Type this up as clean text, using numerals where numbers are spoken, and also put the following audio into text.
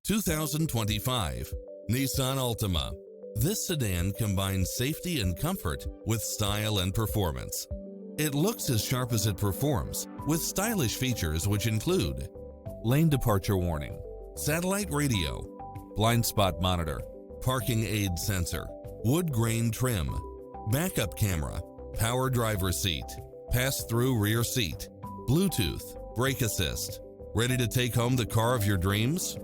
2025 Nissan Altima. This sedan combines safety and comfort with style and performance. It looks as sharp as it performs, with stylish features which include lane departure warning, satellite radio, blind spot monitor, parking aid sensor, wood grain trim, backup camera, power driver seat, pass-through rear seat, Bluetooth, brake assist. Ready to take home the car of your dreams?